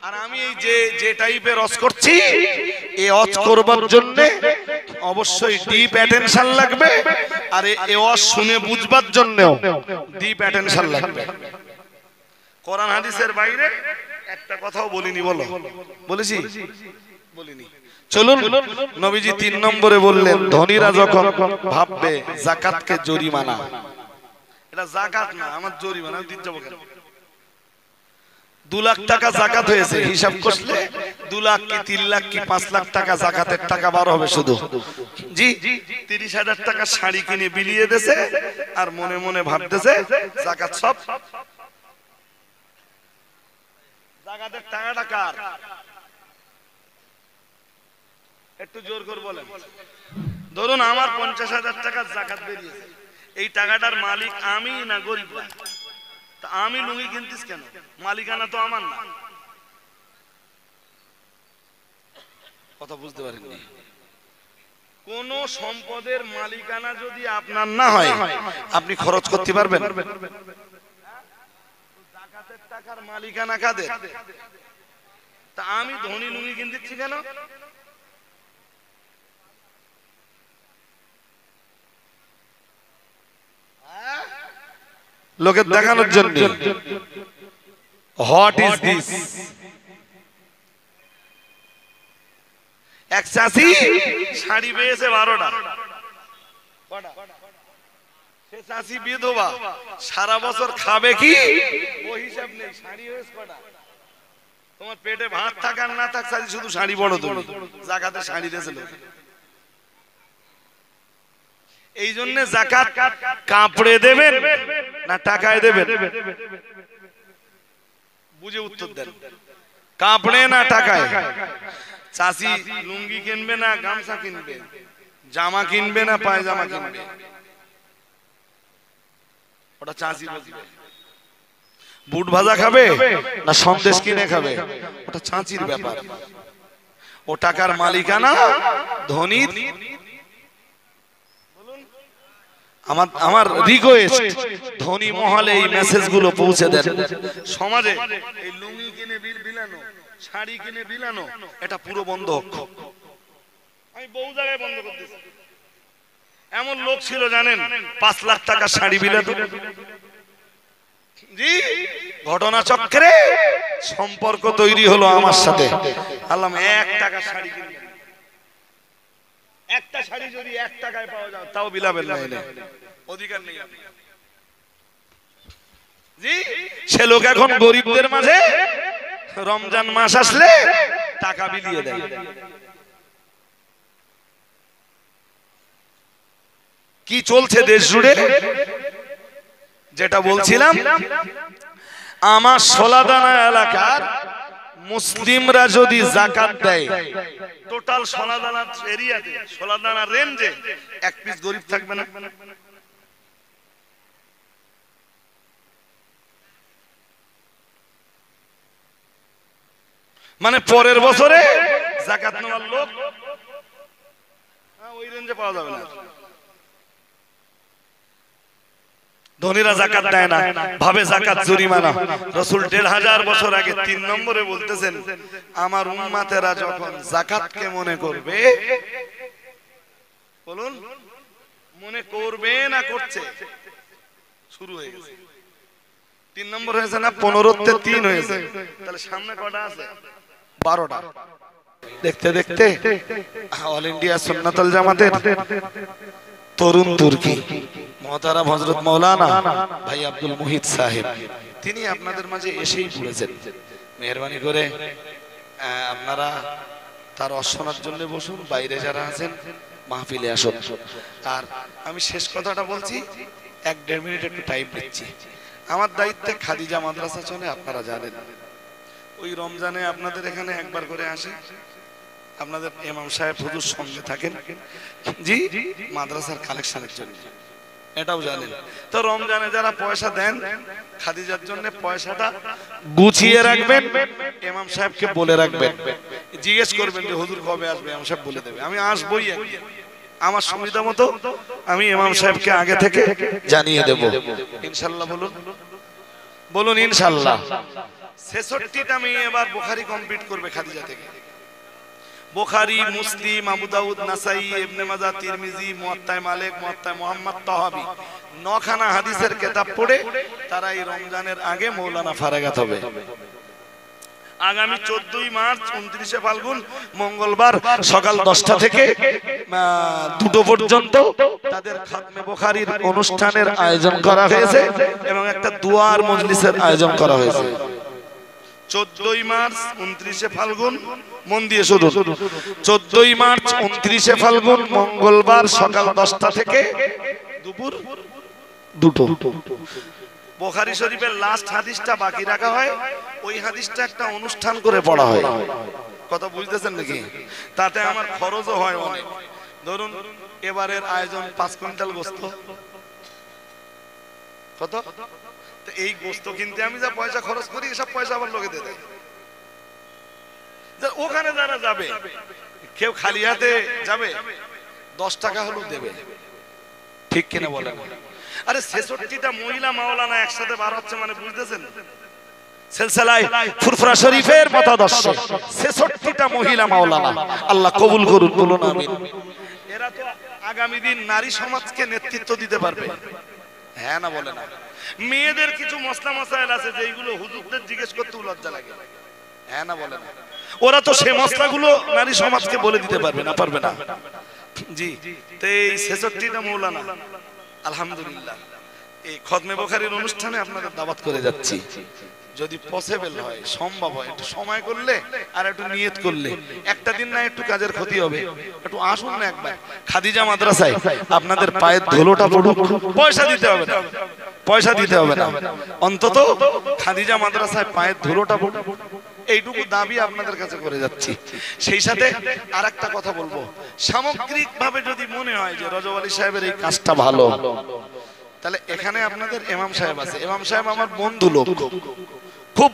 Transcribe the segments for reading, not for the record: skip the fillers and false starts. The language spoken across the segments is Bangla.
আর আমি এই যে টাইপের ওয়াজ করছি, এই ওয়াজ করবার জন্য অবশ্যই ডিপ অ্যাটেনশন লাগবে, আর এই ওয়াজ শুনে বুঝবার জন্যও ডিপ অ্যাটেনশন লাগবে। কোরআন হাদিসের বাইরে একটা কথাও বলিনি। বলো, বলেছি? বলিনি। চলুন, নবীজি 3 নম্বরে বললেন, ধনীরা যখন ভাববে যাকাতকে জরিমানা, এটা যাকাত না, আমার জরিমানা দিতে যাবো কেন? 2 লাখ টাকা যাকাত হয়েছে, হিসাব করলে 2 লাখ কি 3 লাখ কি 5 লাখ টাকা যাকাতের টাকা বার হবে শুধু। জি, 30,000 টাকা শাড়ি কিনে বিলিয়ে দেছে, আর মনে মনে ভাবতেছে যাকাত সব। যাকাতের টাকাটা কার? একটু জোর করে বলেন। ধরুন আমার 50,000 টাকা যাকাত বেরিয়েছে, এই টাকাটার মালিক আমি না গরিবরা? তা আমি লুঙ্গি কিনতিস কেন? মালিকানা তো আমার না। কথা বুঝতে পারেননি? কোন সম্পদের মালিকানা যদি আপনার না হয়, আপনি খরচ করতে পারবেন? যাকাতের টাকার মালিকানা কাদের? তা আমি ধনী লুঙ্গি কিনতেছি কেন? লোকের দেখানোর জন্য। What is this? এক চাষি শাড়ি পেয়েছে 12টা। সে চাষি বিধবা, সারা বছর খাবে কি ও হিসাব নেই। শাড়ি হয়েছে কটা? তোমার পেটে ভাত থাক আর না থাক, চাষি শুধু শাড়ি বড়। তুমি যাকাতে শাড়ি দিয়েছে লোক। এই জন্য যাকাত কাপড়ে দেবেন না টাকায় দেবেন? বুঝে উত্তর দেন। কাপড়ে না টাকায়? চাষি লুঙ্গি কিনবে না গামছা কিনবে? জামা কিনবে না পায়জামা কিনবে? ওটা চাষি বুঝবে। বুট ভাজা খাবে না সন্দেশ কিনে খাবে? ওটা চাঁচির ব্যাপার। ও টাকার মালিকানা ধনীর। আমার রিকোয়েস্ট, ধনী মহলে এই মেসেজ গুলো পৌঁছে দেন। সমাজে এই লুঙ্গি কিনে বিলানো, শাড়ি কিনে বিলানো, এটা পুরো বন্ধ হোক। আমি বহু জায়গায় বন্ধ করতেছি। এমন লোক ছিল জানেন, 5 লাখ টাকা শাড়ি বিলাতো। জি, ঘটনা চক্রে সম্পর্ক তৈরি হলো আমার সাথে। আল্লাহ 1 টাকা শাড়ি কিনবে, একটা শাড়ি যদি 1 টাকায় পাওয়া যায় তাও বিলাবেন না, এনে অধিকার নেই। জি, সে লোক এখন গরিবদের মাঝে রমজান মাস আসলে টাকা বিলিয়ে দেয়। কি চলছে দেশ জুড়ে? যেটা বলছিলাম, আমার সোলাদানা এলাকার মুসলিমরা যদি যাকাত দেয়, টোটাল সোলাদানা এরিয়াতে, সোলাদানা রেঞ্জে 1 পিস গরিব থাকবে না। মানে পরের বছরে যাকাত নেওয়ার লোক ওই রেঞ্জে পাওয়া যাবে না। ধনীরা যাকাত দেয় না, ভাবে যাকাত জরিমানা। রাসূল 1500 বছর আগে 3 নম্বরে বলতেছেন, আমার উম্মতেরা যখন যাকাতকে মনে করবে, বলুন মনে করবে না করছে? শুরু হয়ে গেছে। 3 নম্বর হয়েছে না, 15তে 3 হয়েছে, তাহলে সামনে কটা আছে? 12টা। দেখতে দেখতে অল ইন্ডিয়া সুন্নাতুল জামাতের তরুণ তুর্কি মহতারাম হযরত মাওলানা ভাই আব্দুল মুহিত সাহেব, তিনি আপনাদের মাঝে এসেই পড়েছেন। মেহেরবানি করে আপনারা তার অশোনার জন্য বসুন, বাইরে যারা আছেন মাহফিলে আসুন। আর আমি শেষ কথাটা বলছি, 1-1.5 মিনিট একটু টাইম নিচ্ছি। আমার দায়িত্বে খাদিজা মাদ্রাসা চলে, আপনারা জানেন। ওই রমজানে আপনাদের এখানে একবার করে আসে, আপনাদের ইমাম সাহেব হুজুর সঙ্গে থাকেন, জি, মাদ্রাসার কালেকশনের জন্য, এটাও জানেন। তো রমজানে যারা পয়সা দেন খাদিজার জন্য, পয়সাটা গুছিয়ে রাখবেন, ইমাম সাহেবকে বলে রাখবেন, জিজ্ঞেস করবেন যে হুজুর কবে আসবে, ইমাম সাহেব বলে দেবে। আমি আসবই, আমার সুবিধা মতো আমি ইমাম সাহেবকে আগে থেকে জানিয়ে দেব ইনশাআল্লাহ। বলুন বলুন ইনশাআল্লাহ। 66টা মেয়ে এবার বুখারী কমপ্লিট করবে খাদিজা থেকে। বুখারী, মুসলিম, আবু দাউদ, নাসাই, ইবনে মাজাহ, তিরমিজি, মুয়াত্তা মালিক, মুয়াত্তা মুহাম্মদ, তাহাবি, 9খানা হাদিসের কিতাব পড়ে তারা এই রমজানের আগে মাওলানা ফারাগাত হবে। আগামী 14ই মার্চ 29শে ফাল্গুন মঙ্গলবার সকাল 10টা থেকে 2টো পর্যন্ত তাদের খাতমে বুখারীর অনুষ্ঠানের আয়োজন করা হয়েছে এবং একটা দুয়ার মজলিসের আয়োজন করা হয়েছে। 14ই মার্চ 29শে ফাল্গুন, মন দিয়ে শুনুন, 14ই মার্চ 29শে ফাল্গুন মঙ্গলবার সকাল 10টা থেকে দুপুর 2টো। বুখারী শরীফের লাস্ট হাদিসটা বাকি রাখা হয়, ওই হাদিসটা একটা অনুষ্ঠান করে পড়া হয়। কথা বুঝতেছেন নাকি? তাতে আমার খরচও হয় অনেক। ধরুন এবারের আয়োজন 5 কুইন্টাল গোস্ত, কত? তো এই গোস্ত কিনতে আমি যা পয়সা খরচ করি, সব পয়সা আবার লোকে দিয়ে দেয়। ওখানে যারা যাবে, কেউ খালি হাতে যাবে, 10 টাকা হলেও দেবে, ঠিক কিনা বলেন? আরে 66টা মহিলা মাওলানা একসাথে বার হচ্ছে মানে বুঝতেছেন? সিলসিলায়ে ফুরফুরা শরীফের মতাদর্শে 66টা মহিলা মাওলানা, আল্লাহ কবুল করুন, বলুন আমিন। এরা তো আগামী দিন নারী সমাজকে নেতৃত্ব দিতে পারবে, হ্যাঁ না বলে না? মেয়েদের কিছু মসলা মশাইল আছে যেগুলো হুজুরদের জিজ্ঞেস করতে লজ্জা লাগে, হ্যাঁ না বলে না? ওরা তো সে মশলাগুলো নারী সমাজকে বলে দিতে পারবে না, পারবে না? জি, তো এই 66টা মাওলানা আলহামদুলিল্লাহ এই খতমে বুখারীর অনুষ্ঠানে আপনাদের দাওয়াত করে যাচ্ছি। যদি পসিবল হয়, সম্ভব হয়, একটু সময় করলে আর একটু নিয়ত করলে একটা দিন না একটু কাজের ক্ষতি হবে। একটু আসুন না একবার খাদিজা মাদ্রাসায়, আপনাদের পায়ের ধুলোটা পড়ুক। পয়সা দিতে হবে না, পয়সা দিতে হবে না, অন্তত খাদিজা মাদ্রাসায় পায়ের ধুলোটা পড়ুক, এইটুকু দাবি আপনাদের কাছে করে যাচ্ছি। সেই সাথে আরেকটা কথা বলবো, সামগ্রিক ভাবে যদি মনে হয় যে রজব আলী সাহেবের এই কাজটা ভালো, তাহলে এখানে আপনাদের ইমাম সাহেব আছে। ইমাম সাহেব আমার বন্ধু লোক, খুব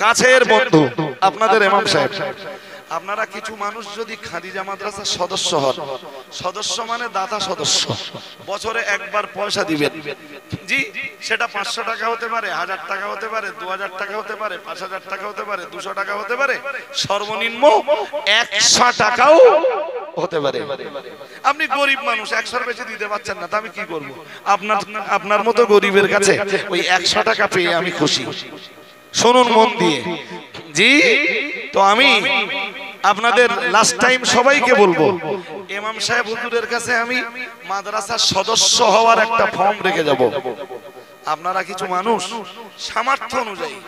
কাছের বন্ধু আপনাদের ইমাম সাহেব। আপনারা কিছু মানুষ যদি খাদিজা মাদ্রাসার সদস্য হন, সদস্য মানে দাতা সদস্য, বছরে একবার পয়সা দিবেন। জি, সেটা 500 টাকা হতে পারে, 1000 টাকা হতে পারে, 2000 টাকা হতে পারে, 5000 টাকা হতে পারে, 200 টাকা হতে পারে, সর্বনিম্ন 100 টাকাও হতে পারে। আপনি গরিব মানুষ, 100-এর বেশি দিতে পারছেন না, তা আমি কি করব? আপনার মতো গরিবের কাছে ওই 100 টাকা পেয়ে আমি খুশি। শুনুন মন দিয়ে, জি, তো আমি আপনাদের লাস্ট টাইম সবাইকে বলবো, ইমাম সাহেব হুজুরের কাছে আমি মাদ্রাসার সদস্য হওয়ার একটা ফর্ম রেখে যাব। আপনারা কিছু মানুষ সামর্থ্য অনুযায়ী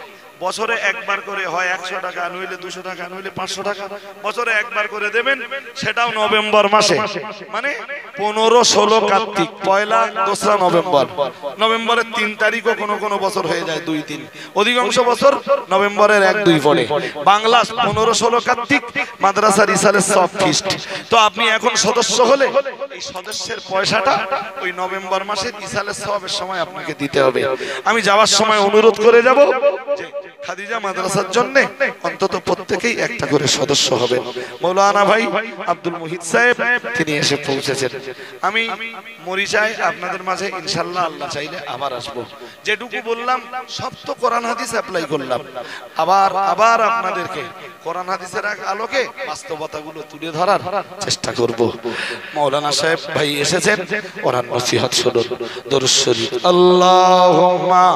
বছরে একবার করে, হয় 100 টাকা, নইলে 200 টাকা, নইলে 500 টাকা, বছরে একবার করে দেবেন। সেটাও নভেম্বর মাসে, মানে 15-16 কার্তিক, পয়লা, 2রা নভেম্বর, নভেম্বরের 3 তারিখও কোনো কোনো বছর হয়ে যায় 2-3, অধিকাংশ বছর নভেম্বরের 1-2 পড়ে। বাংলা 15-16 কার্তিক মাদ্রাসার ইসালের সব ফিস্ট। তো আপনি এখন সদস্য হলে এই সদস্যের পয়সাটা ওই নভেম্বর মাসের ইসালের সবের সময় আপনাকে দিতে হবে। আমি যাওয়ার সময় অনুরোধ করে যাব যে খাদিজা মাদ্রাসার জন্য অন্তত প্রত্যেকেই একটা করে সদস্য হবে। মাওলানা ভাই আব্দুল মুহিত সাহেব তিনি এসে পৌঁছেছেন। আমি মরিচাই আপনাদের মাঝে ইনশাআল্লাহ, আল্লাহ চাইলে আবার আসবো। যেটুকু বললাম সব তো কোরআন হাদিস অ্যাপ্লাই করলাম, আবার আপনাদেরকে কোরআন হাদিসের আলোকে বাস্তবতাগুলো তুলে ধরার চেষ্টা করব। মাওলানা সাহেব ভাই এসেছেন, ওনার নসিহত শুনুন। দরুদ শরীফ, আল্লাহুম্মা